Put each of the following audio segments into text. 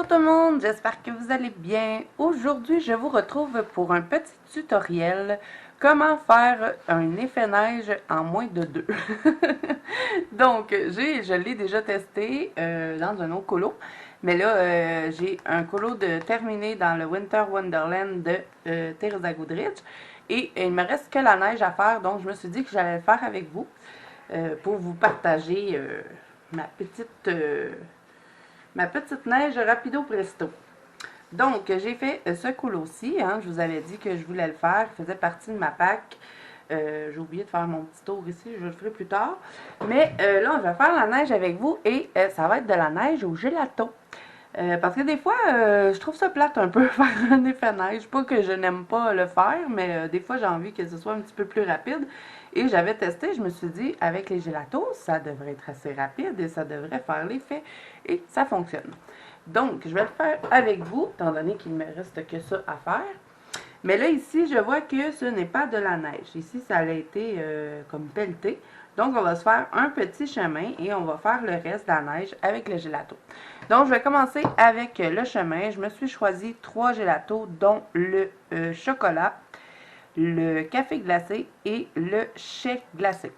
Bonjour tout le monde, j'espère que vous allez bien. Aujourd'hui, je vous retrouve pour un petit tutoriel comment faire un effet neige en moins de 2. Donc, je l'ai déjà testé dans un autre colo, mais là, j'ai un colo de terminé dans le Winter Wonderland de Teresa Goodrich et il me reste que la neige à faire, donc je me suis dit que j'allais le faire avec vous pour vous partager ma petite neige rapido presto. Donc, j'ai fait ce coulo-ci. Hein, je vous avais dit que je voulais le faire. Il faisait partie de ma pack. J'ai oublié de faire mon petit tour ici. Je le ferai plus tard. Mais là, on va faire la neige avec vous. Et ça va être de la neige au gelato. Parce que des fois, je trouve ça plate un peu faire un effet neige. Pas que je n'aime pas le faire, mais des fois, j'ai envie que ce soit un petit peu plus rapide. Et j'avais testé, je me suis dit, avec les gélatos, ça devrait être assez rapide et ça devrait faire l'effet. Et ça fonctionne. Donc, je vais le faire avec vous, étant donné qu'il ne me reste que ça à faire. Mais là, ici, je vois que ce n'est pas de la neige. Ici, ça a été comme pelleté. Donc, on va se faire un petit chemin et on va faire le reste de la neige avec le gelato. Donc, je vais commencer avec le chemin. Je me suis choisi 3 gélatos, dont le chocolat, le café glacé et le chai glacé.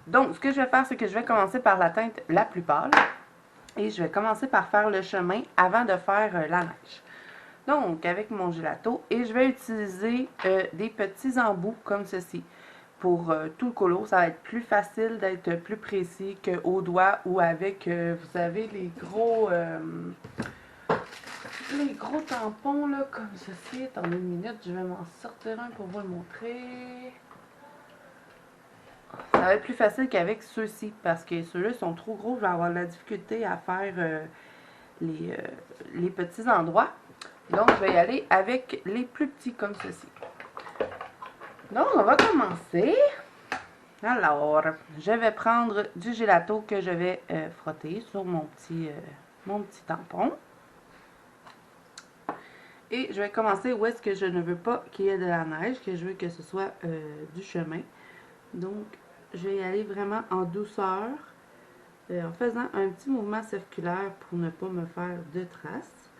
Donc, ce que je vais faire, c'est que je vais commencer par la teinte la plus pâle. Et je vais commencer par faire le chemin avant de faire la neige. Donc, avec mon gelato, et je vais utiliser des petits embouts comme ceci. Pour tout le colo, ça va être plus facile d'être plus précis qu'au doigt ou avec, vous savez, les gros tampons là, comme ceci. Attendez une minute, je vais m'en sortir un pour vous le montrer. Ça va être plus facile qu'avec ceux-ci parce que ceux-là sont trop gros. Je vais avoir de la difficulté à faire les petits endroits. Donc, je vais y aller avec les plus petits comme ceci. Donc, on va commencer. Alors, je vais prendre du gelato que je vais frotter sur mon petit tampon. Et je vais commencer où est-ce que je ne veux pas qu'il y ait de la neige, que je veux que ce soit du chemin. Donc, je vais y aller vraiment en douceur, en faisant un petit mouvement circulaire pour ne pas me faire de traces.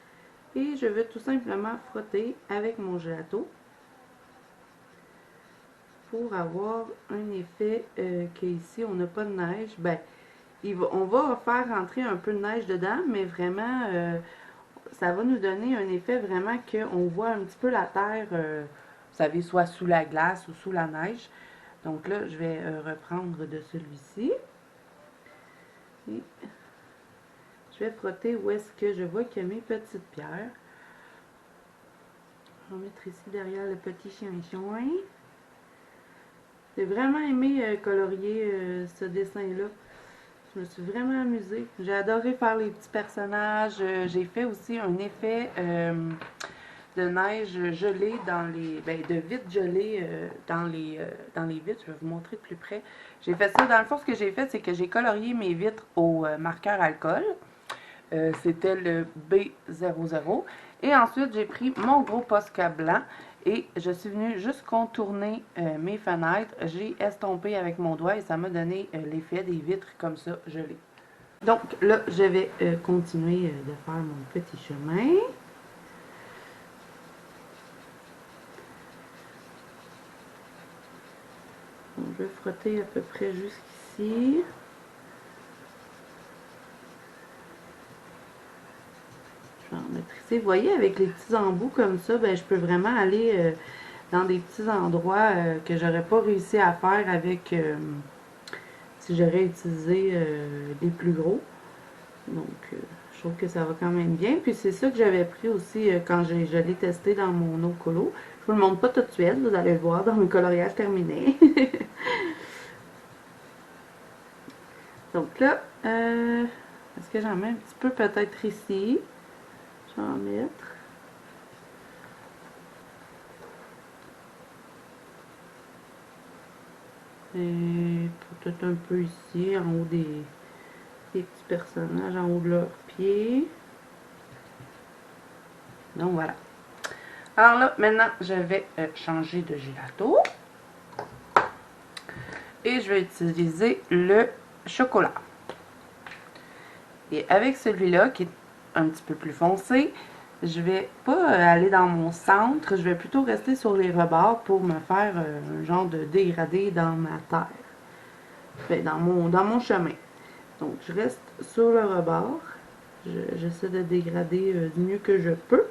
Et je vais tout simplement frotter avec mon gelato pour avoir un effet qu'ici on n'a pas de neige. Ben, on va faire rentrer un peu de neige dedans, mais vraiment, ça va nous donner un effet vraiment qu'on voit un petit peu la terre, vous savez, soit sous la glace ou sous la neige. Donc là, je vais reprendre de celui-ci. Et je vais frotter où est-ce que je vois qu'il y a mes petites pierres. Je vais mettre ici derrière le petit chien-chouin. J'ai vraiment aimé colorier ce dessin-là. Je me suis vraiment amusée. J'ai adoré faire les petits personnages. J'ai fait aussi un effet de neige gelée dans les... de vitres gelées dans les vitres. Je vais vous montrer de plus près. J'ai fait ça. Dans le fond, ce que j'ai fait, c'est que j'ai colorié mes vitres au marqueur alcool. C'était le B00. Et ensuite, j'ai pris mon gros Posca blanc et je suis venue juste contourner mes fenêtres. J'ai estompé avec mon doigt et ça m'a donné l'effet des vitres comme ça gelées. Donc là, je vais continuer de faire mon petit chemin. Donc, je vais frotter à peu près jusqu'ici. Je vais en mettre ici. Vous voyez, avec les petits embouts comme ça, ben, je peux vraiment aller dans des petits endroits que j'aurais pas réussi à faire avec si j'aurais utilisé des plus gros. Donc, je trouve que ça va quand même bien. Puis c'est ça que j'avais pris aussi quand je l'ai testé dans mon eau colo. Je vous le montre pas tout de suite, vous allez le voir dans mes coloriages terminés. Donc là, est-ce que j'en mets un petit peu peut-être ici? Je vais en mettre. Et peut-être un peu ici, en haut des petits personnages, en haut de leurs pieds. Donc voilà. Alors là, maintenant, je vais changer de gelato. Et je vais utiliser le chocolat. Et avec celui-là, qui est un petit peu plus foncé. Je vais pas aller dans mon centre, je vais plutôt rester sur les rebords pour me faire un genre de dégradé dans ma terre. Fait, dans mon chemin. Donc, je reste sur le rebord. J'essaie de dégrader du mieux que je peux.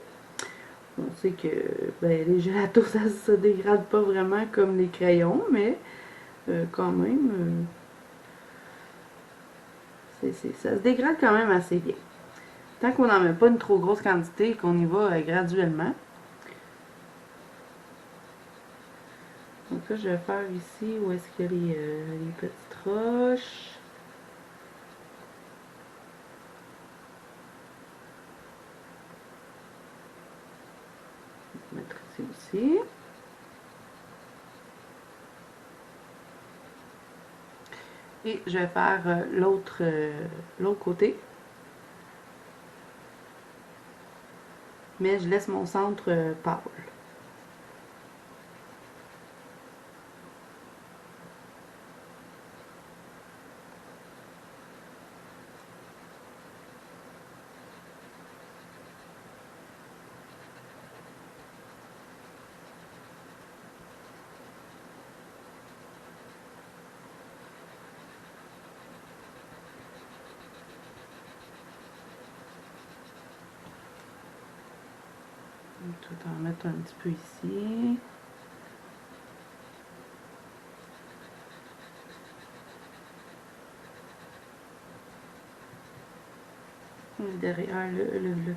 On sait que ben, les gelatos, ça se dégrade pas vraiment comme les crayons, mais quand même, ça se dégrade quand même assez bien. Tant qu'on n'en met pas une trop grosse quantité et qu'on y va graduellement. Donc là, je vais faire ici où est-ce qu'il y a les petites roches. Je vais mettre ici aussi. Et je vais faire l'autre côté. Mais je laisse mon centre pâle. Tout en mettre un petit peu ici. Derrière le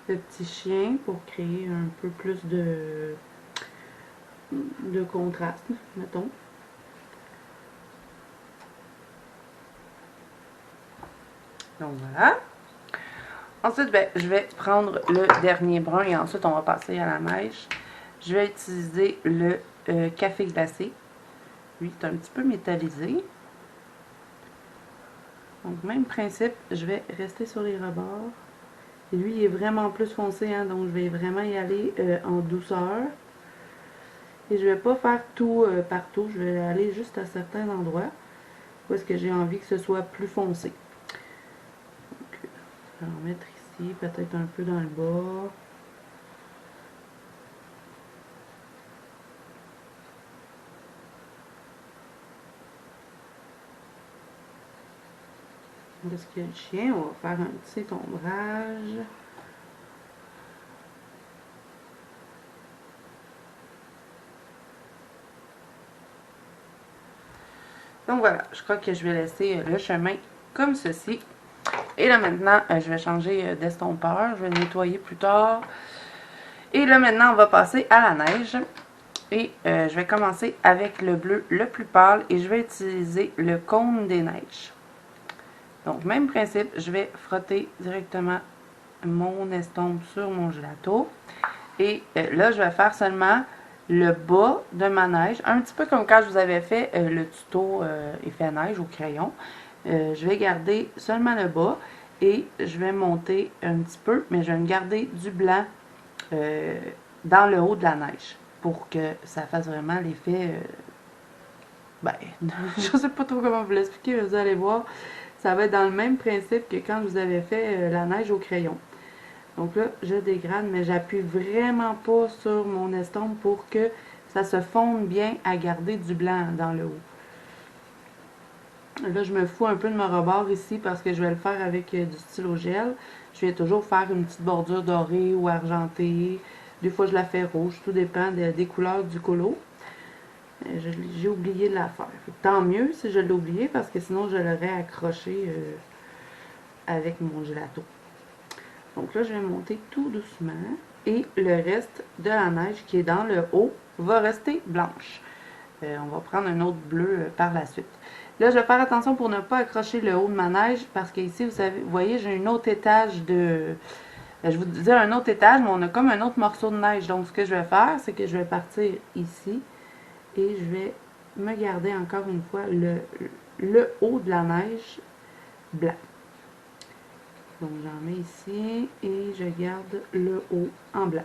petit chien pour créer un peu plus de contraste, mettons. Donc voilà. Ensuite, ben, je vais prendre le dernier brun et ensuite on va passer à la neige. Je vais utiliser le café glacé. Lui, c'est un petit peu métallisé. Donc, même principe, je vais rester sur les rebords. Et lui, il est vraiment plus foncé, hein, donc je vais vraiment y aller en douceur. Et je vais pas faire tout partout, je vais aller juste à certains endroits où est-ce que j'ai envie que ce soit plus foncé. Donc, je vais en mettre ici, peut-être un peu dans le bas. Où est-ce qu'il y a le chien? On va faire un petit ombrage. Donc voilà, je crois que je vais laisser le chemin comme ceci. Et là maintenant, je vais changer d'estompeur. Je vais le nettoyer plus tard. Et là maintenant, on va passer à la neige. Et je vais commencer avec le bleu le plus pâle et je vais utiliser le cône des neiges. Donc même principe, je vais frotter directement mon estompe sur mon gelato. Et là, je vais faire seulement le bas de ma neige, un petit peu comme quand je vous avais fait le tuto effet neige au crayon. Je vais garder seulement le bas et je vais monter un petit peu, mais je vais me garder du blanc dans le haut de la neige pour que ça fasse vraiment l'effet, ben, je sais pas trop comment vous l'expliquer, mais vous allez voir, ça va être dans le même principe que quand je vous avais fait la neige au crayon. Donc là, je dégrade, mais j'appuie vraiment pas sur mon estompe pour que ça se fonde bien à garder du blanc dans le haut. Là, je me fous un peu de mon rebord ici parce que je vais le faire avec du stylo gel. Je vais toujours faire une petite bordure dorée ou argentée. Des fois, je la fais rouge. Tout dépend des couleurs du colo. J'ai oublié de la faire. Tant mieux si je l'ai oublié parce que sinon, je l'aurais accroché avec mon gelato. Donc là, je vais monter tout doucement. Et le reste de la neige qui est dans le haut va rester blanche. On va prendre un autre bleu par la suite. Là, je vais faire attention pour ne pas accrocher le haut de ma neige parce qu'ici, vous voyez, j'ai un autre étage de... Je vous disais un autre étage, mais on a comme un autre morceau de neige. Donc, ce que je vais faire, c'est que je vais partir ici et je vais me garder encore une fois le haut de la neige blanc. Donc, j'en mets ici et je garde le haut en blanc.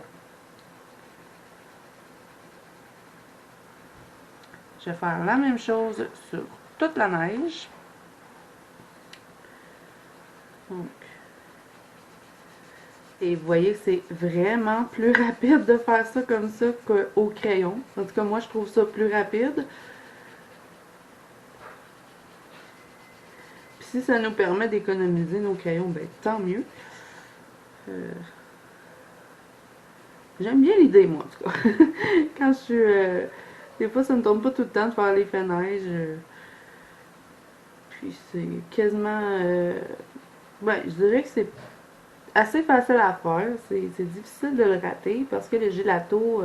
Je vais faire la même chose sur toute la neige. Donc, Et vous voyez que c'est vraiment plus rapide de faire ça comme ça qu'au crayon. En tout cas, moi, je trouve ça plus rapide. Puis si ça nous permet d'économiser nos crayons, ben tant mieux. J'aime bien l'idée, moi, en tout cas. Quand je suis... des fois, ça ne me tombe pas tout le temps de faire les faits neige. Puis c'est quasiment... ben, je dirais que c'est assez facile à faire. C'est difficile de le rater parce que le gelato,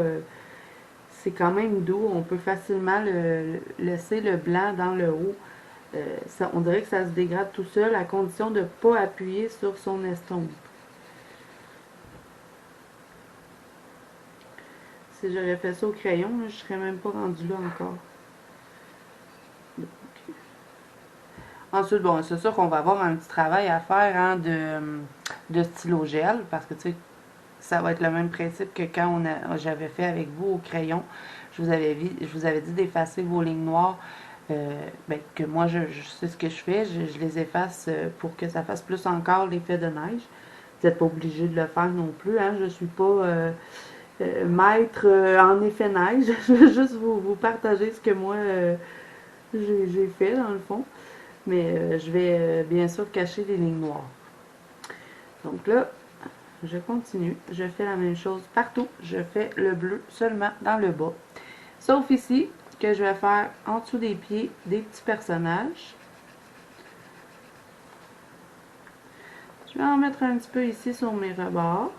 c'est quand même doux. On peut facilement laisser le blanc dans le haut. On dirait que ça se dégrade tout seul à condition de ne pas appuyer sur son estompe. Si j'aurais fait ça au crayon, je serais même pas rendue là encore. Donc, ensuite, bon, c'est sûr qu'on va avoir un petit travail à faire hein, de stylo gel parce que tu sais, ça va être le même principe que quand j'avais fait avec vous au crayon. Je vous avais dit d'effacer vos lignes noires. Ben, que moi, je sais ce que je fais. Je les efface pour que ça fasse plus encore l'effet de neige. Vous n'êtes pas obligé de le faire non plus. Hein, je ne suis pas maître en effet neige. Je veux juste vous partager ce que moi j'ai fait dans le fond. Mais je vais bien sûr cacher les lignes noires. Donc là, je continue. Je fais la même chose partout. Je fais le bleu seulement dans le bas. Sauf ici, que je vais faire en dessous des pieds des petits personnages. Je vais en mettre un petit peu ici sur mes rebords.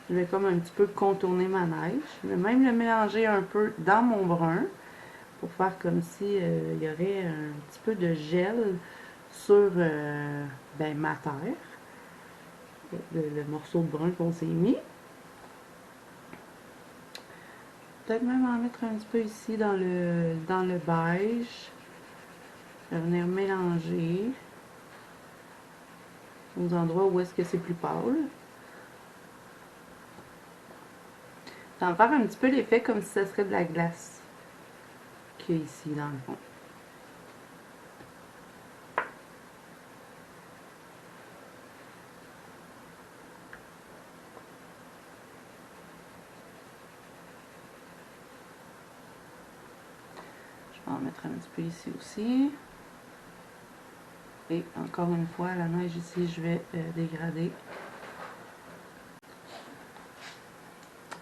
Je vais comme un petit peu contourner ma neige. Je vais même le mélanger un peu dans mon brun pour faire comme si il y aurait un petit peu de gel sur ben, ma terre. Le morceau de brun qu'on s'est mis. Peut-être même en mettre un petit peu ici dans le beige. Je vais venir mélanger aux endroits où est-ce que c'est plus pâle. Ça va faire un petit peu l'effet comme si ça serait de la glace qu'il y a ici dans le fond. Je vais en mettre un petit peu ici aussi. Et encore une fois, la neige ici, je vais dégrader.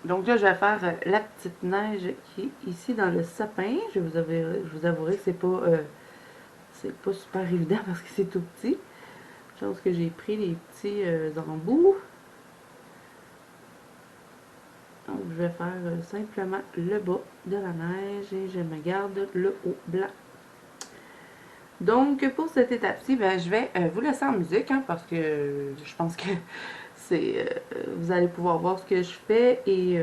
Donc là, je vais faire la petite neige qui est ici dans le sapin. Je vous avouerai que c'est pas super évident parce que c'est tout petit. Chose que j'ai pris les petits embouts. Donc je vais faire simplement le bas de la neige et je me garde le haut blanc. Donc pour cette étape-ci, ben, je vais vous laisser en musique hein, parce que je pense que vous allez pouvoir voir ce que je fais et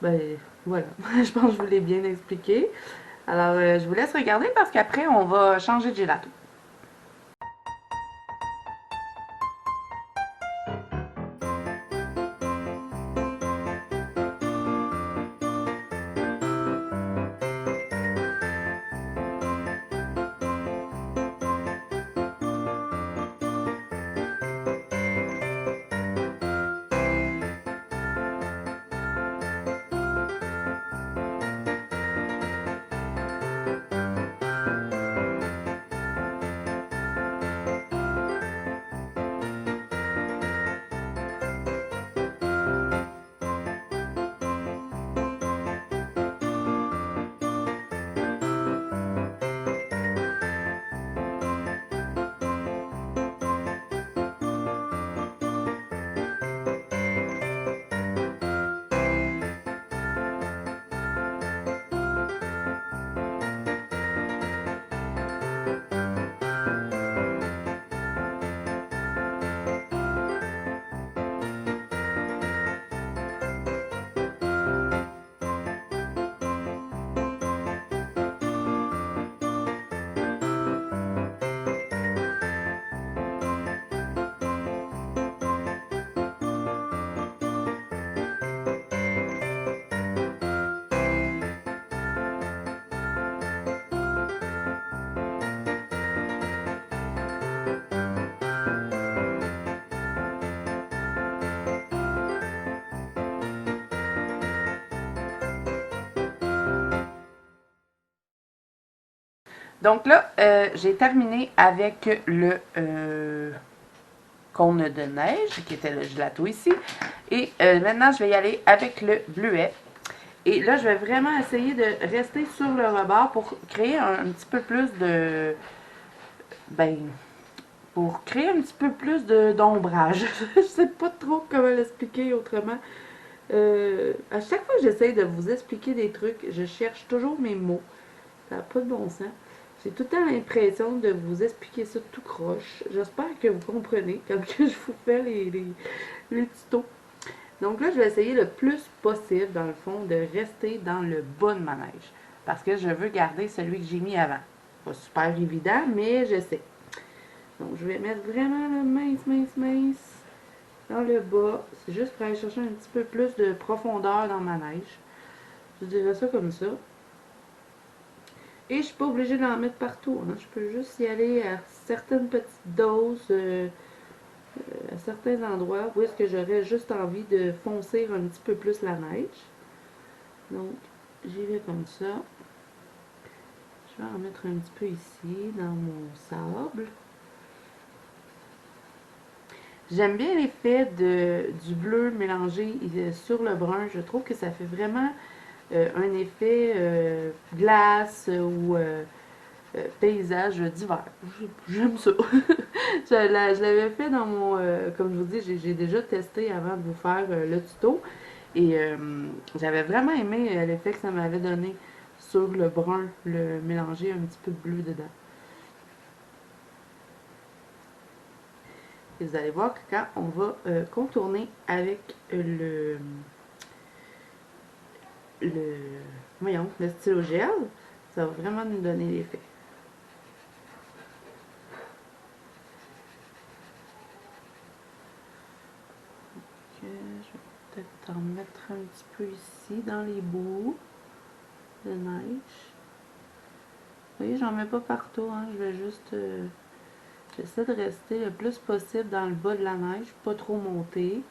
ben voilà, je pense que je vous l'ai bien expliqué. Alors je vous laisse regarder parce qu'après on va changer de gelato. Donc là, j'ai terminé avec le cône de neige, qui était le gelato ici. Et maintenant, je vais y aller avec le bleuet. Et là, je vais vraiment essayer de rester sur le rebord pour créer un petit peu plus de... Ben, pour créer un petit peu plus d'ombrage. Je sais pas trop comment l'expliquer autrement. À chaque fois que j'essaye de vous expliquer des trucs, je cherche toujours mes mots. Ça n'a pas de bon sens. J'ai tout le temps l'impression de vous expliquer ça tout croche. J'espère que vous comprenez comme que je vous fais les tutos. Donc là, je vais essayer le plus possible, dans le fond, de rester dans le bas de ma neige. Parce que je veux garder celui que j'ai mis avant. Pas super évident, mais je sais. Donc, je vais mettre vraiment le mince dans le bas. C'est juste pour aller chercher un petit peu plus de profondeur dans ma neige. Je dirais ça comme ça. Et je suis pas obligée d'en mettre partout. Hein. Je peux juste y aller à certaines petites doses, à certains endroits où est-ce que j'aurais juste envie de foncer un petit peu plus la neige. Donc, j'y vais comme ça. Je vais en mettre un petit peu ici, dans mon sable. J'aime bien l'effet du bleu mélangé sur le brun. Je trouve que ça fait vraiment un effet glace ou paysage d'hiver. J'aime ça. Je l'avais fait dans mon... comme je vous dis, j'ai déjà testé avant de vous faire le tuto. Et j'avais vraiment aimé l'effet que ça m'avait donné sur le brun, le mélanger un petit peu de bleu dedans. Et vous allez voir que quand on va contourner avec le stylo gel, ça va vraiment nous donner l'effet. Je vais peut-être en mettre un petit peu ici dans les bouts de neige. Vous voyez, j'en mets pas partout, hein. Je vais juste... j'essaie de rester le plus possible dans le bas de la neige, pas trop monter.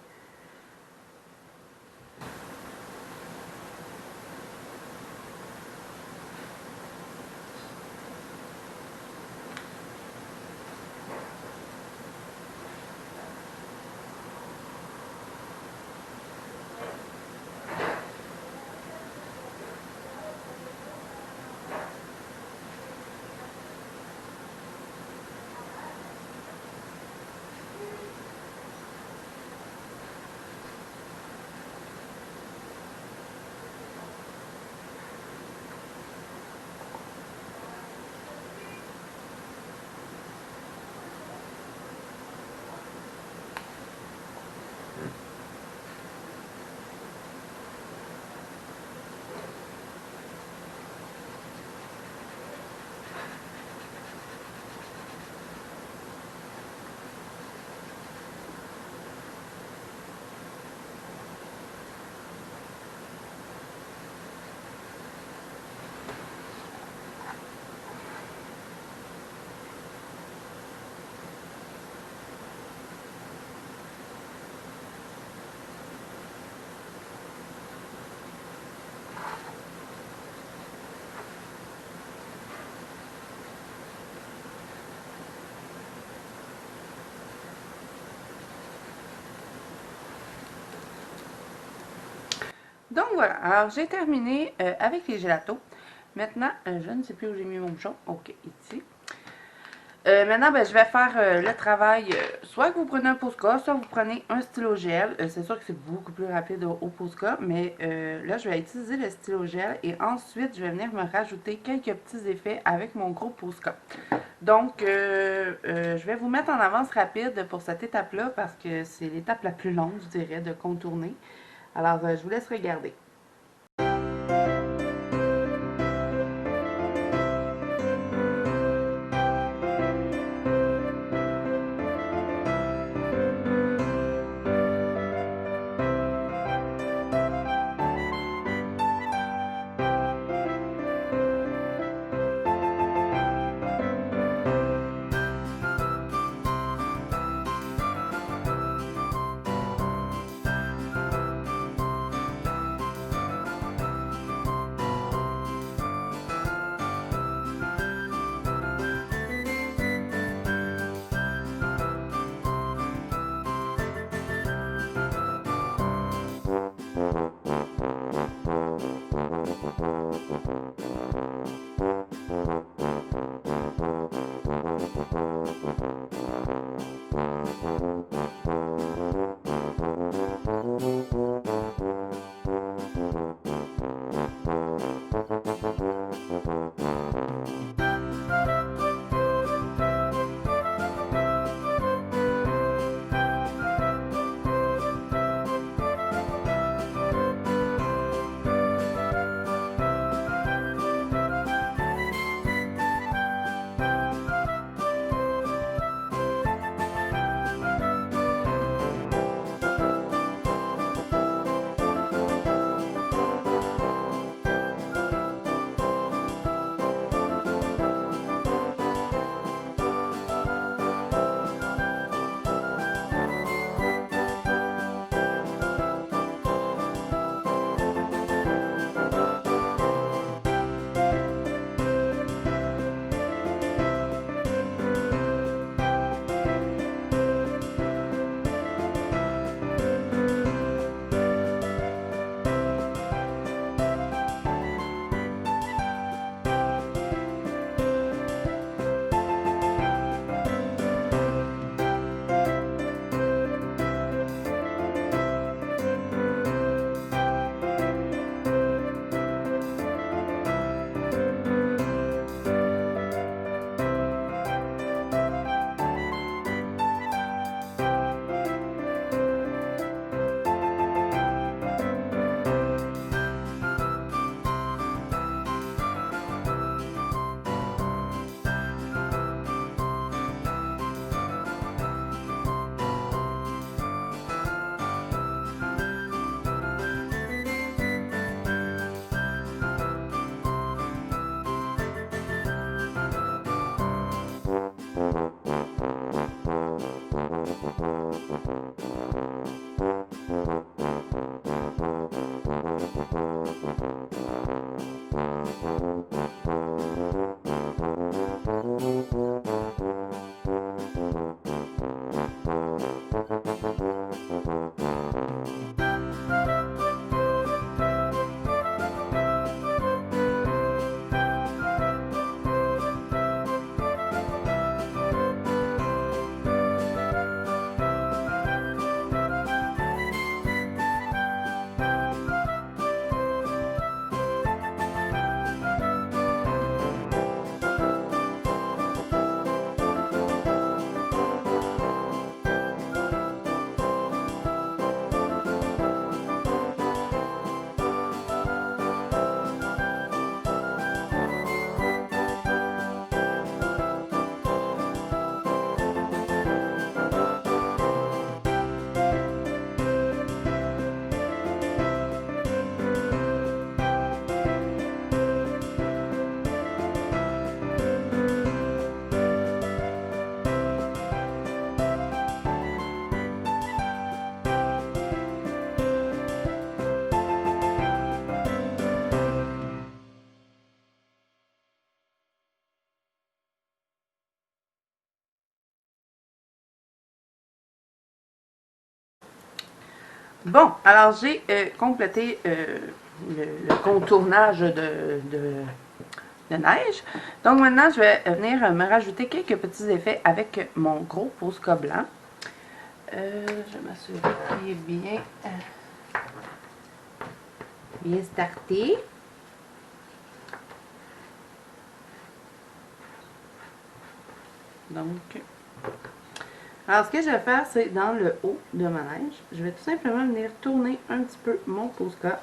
Donc voilà, alors j'ai terminé avec les gelatos. Maintenant, je ne sais plus où j'ai mis mon bouchon. Ok, ici. Maintenant, ben, je vais faire le travail. Soit que vous prenez un Posca, soit vous prenez un stylo gel. C'est sûr que c'est beaucoup plus rapide au Posca, mais là, je vais utiliser le stylo gel et ensuite, je vais venir me rajouter quelques petits effets avec mon gros Posca. Donc, je vais vous mettre en avance rapide pour cette étape-là parce que c'est l'étape la plus longue, je dirais, de contourner. Alors, je vous laisse regarder. Bon, alors j'ai complété le contournage de neige. Donc maintenant, je vais venir me rajouter quelques petits effets avec mon gros Posca blanc. Je vais m'assurer qu'il est bien starté. Donc, alors ce que je vais faire, c'est dans le haut de ma neige, je vais tout simplement venir tourner un petit peu mon Posca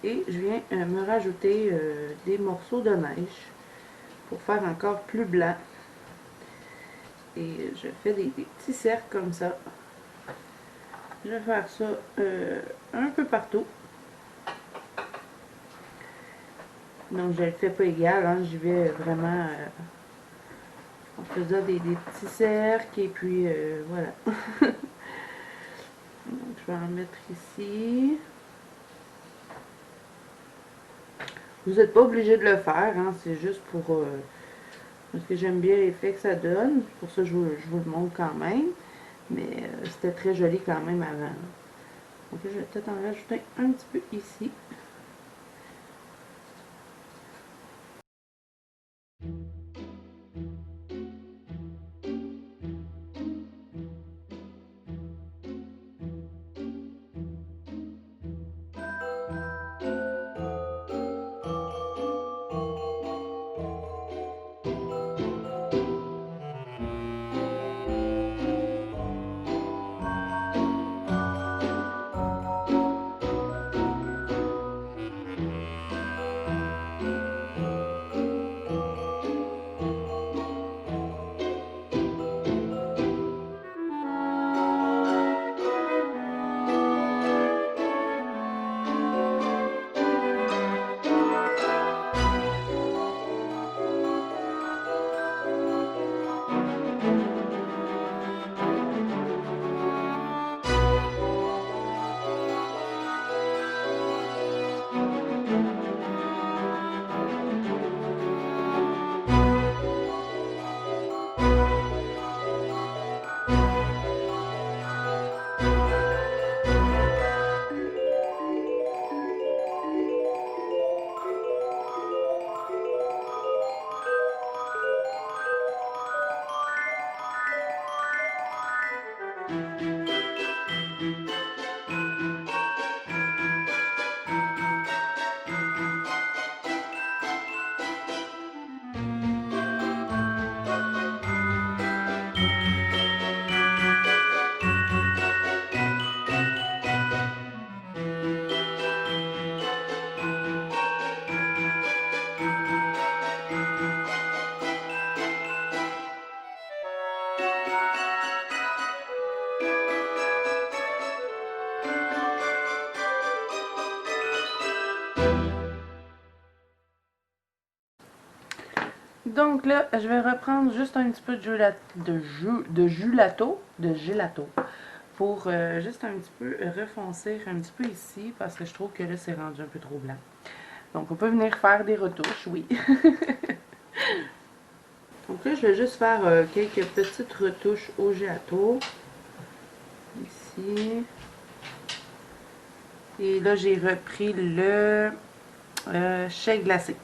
et je viens me rajouter des morceaux de neige pour faire encore plus blanc. Et je fais des petits cercles comme ça. Je vais faire ça un peu partout. Donc je ne le fais pas égal, hein, j'y vais vraiment en faisant des petits cercles et puis voilà. Donc je vais en mettre ici. Vous n'êtes pas obligé de le faire, hein, c'est juste pour parce que j'aime bien l'effet que ça donne. Pour ça je vous le montre quand même. Mais c'était très joli quand même avant. Donc je vais peut-être en rajouter un petit peu ici. Donc là, je vais reprendre juste un petit peu de gelato pour juste un petit peu refoncer un petit peu ici parce que je trouve que là c'est rendu un peu trop blanc. Donc on peut venir faire des retouches, oui. Donc là, je vais juste faire quelques petites retouches au gelato. Ici. Et là, j'ai repris le chai glacé.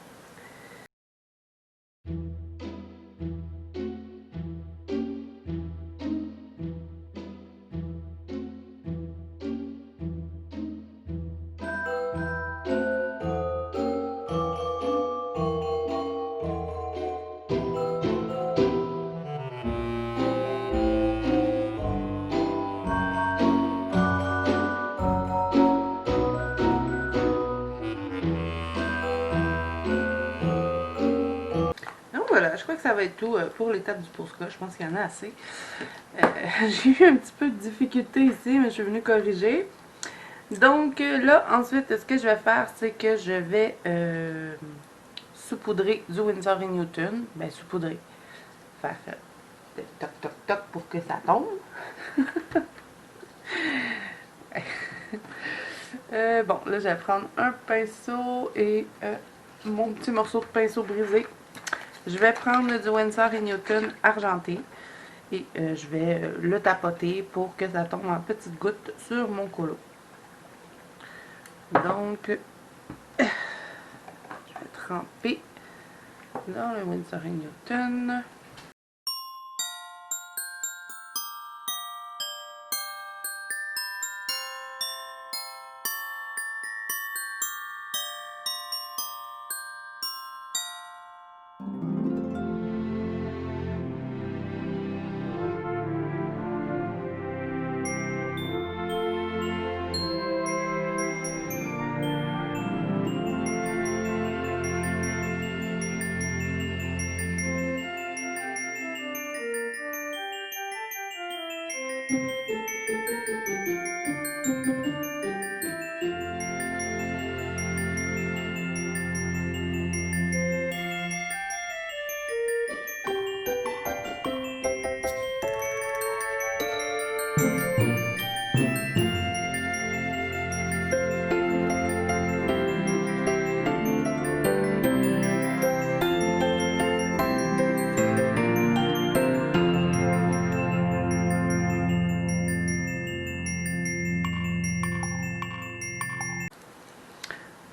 Donc voilà, je crois que ça va être tout pour l'étape du Posca. Je pense qu'il y en a assez. J'ai eu un petit peu de difficulté ici, mais je suis venue corriger. Donc là, ensuite, ce que je vais faire, c'est que je vais saupoudrer du Winsor & Newton. Ben, saupoudrer. Faire toc toc toc pour que ça tombe. Bon, là, je vais prendre un pinceau et mon petit morceau de pinceau brisé. Je vais prendre du Winsor & Newton argenté et je vais le tapoter pour que ça tombe en petites gouttes sur mon colo. Donc, je vais tremper dans le Winsor & Newton.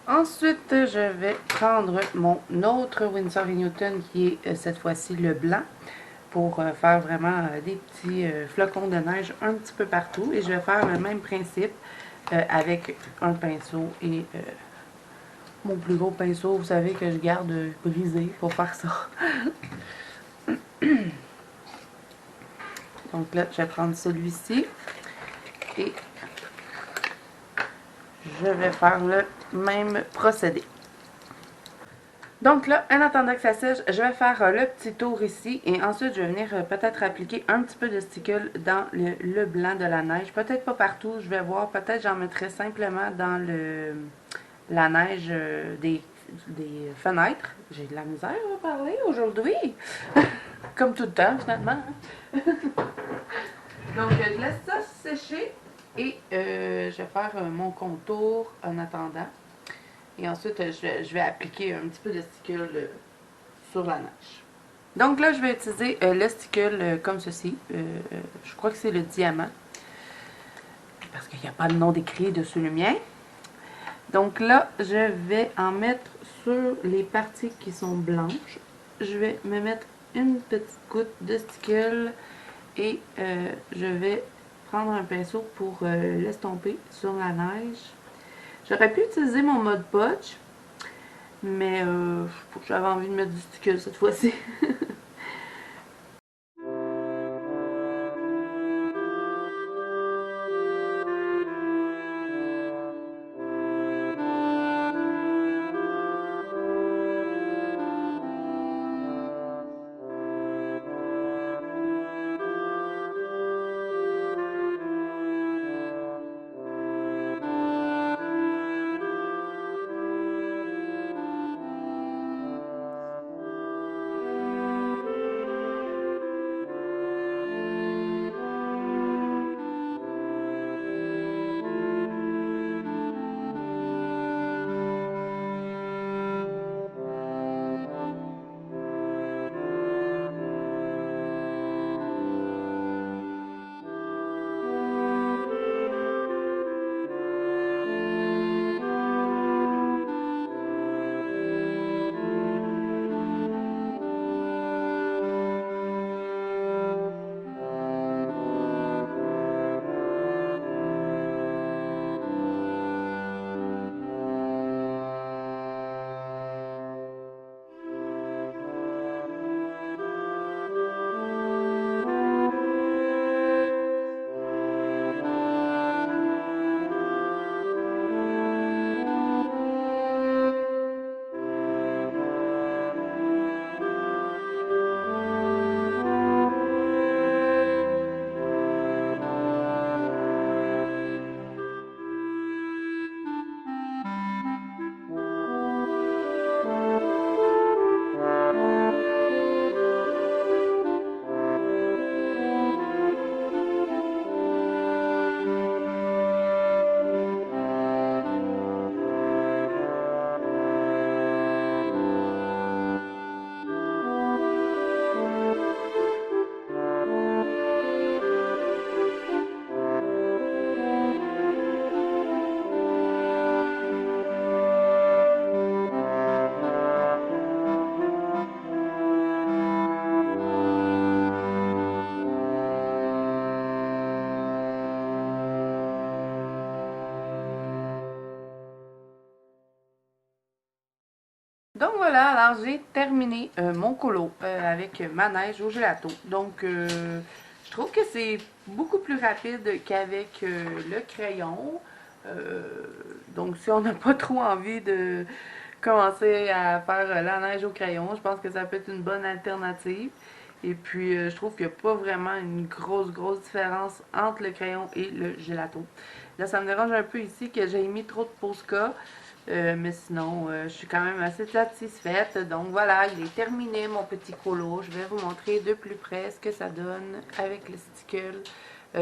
Ensuite, je vais prendre mon autre Winsor & Newton qui est cette fois-ci le blanc pour faire vraiment des petits flocons de neige un petit peu partout. Et je vais faire le même principe avec un pinceau et mon plus gros pinceau, vous savez, que je garde brisé pour faire ça. Donc là, je vais prendre celui-ci et je vais faire le même procédé. Donc là, en attendant que ça sèche, je vais faire le petit tour ici et ensuite je vais venir peut-être appliquer un petit peu de stickle dans le blanc de la neige. Peut-être pas partout, je vais voir, peut-être j'en mettrai simplement dans la neige des fenêtres. J'ai de la misère à parler aujourd'hui, comme tout le temps finalement. Donc je laisse ça sécher et je vais faire mon contour en attendant. Et ensuite, je vais appliquer un petit peu de stickle sur la neige. Donc là, je vais utiliser le stickle comme ceci. Je crois que c'est le diamant. Parce qu'il n'y a pas de nom décrit dessus le mien. Donc là, je vais en mettre sur les parties qui sont blanches. Je vais me mettre une petite goutte de stickle et je vais prendre un pinceau pour l'estomper sur la neige. J'aurais pu utiliser mon mode Podge, mais j'avais envie de mettre du stickle cette fois-ci. Alors, j'ai terminé mon colo avec ma neige au gelato. Donc, je trouve que c'est beaucoup plus rapide qu'avec le crayon. Donc, si on n'a pas trop envie de commencer à faire la neige au crayon, je pense que ça peut être une bonne alternative. Et puis, je trouve qu'il n'y a pas vraiment une grosse différence entre le crayon et le gelato. Là, ça me dérange un peu ici que j'ai mis trop de Posca. Mais sinon, je suis quand même assez satisfaite. Donc voilà, il est terminé mon petit colo. Je vais vous montrer de plus près ce que ça donne avec le stickle.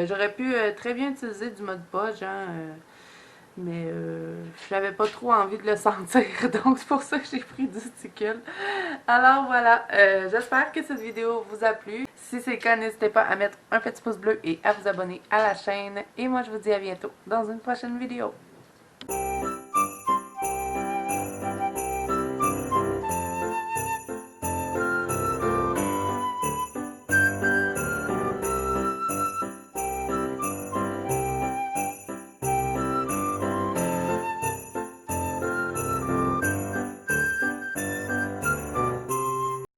J'aurais pu très bien utiliser du Mod Podge, hein, mais je n'avais pas trop envie de le sentir. Donc c'est pour ça que j'ai pris du stickle. Alors voilà, j'espère que cette vidéo vous a plu. Si c'est le cas, n'hésitez pas à mettre un petit pouce bleu et à vous abonner à la chaîne. Et moi, je vous dis à bientôt dans une prochaine vidéo.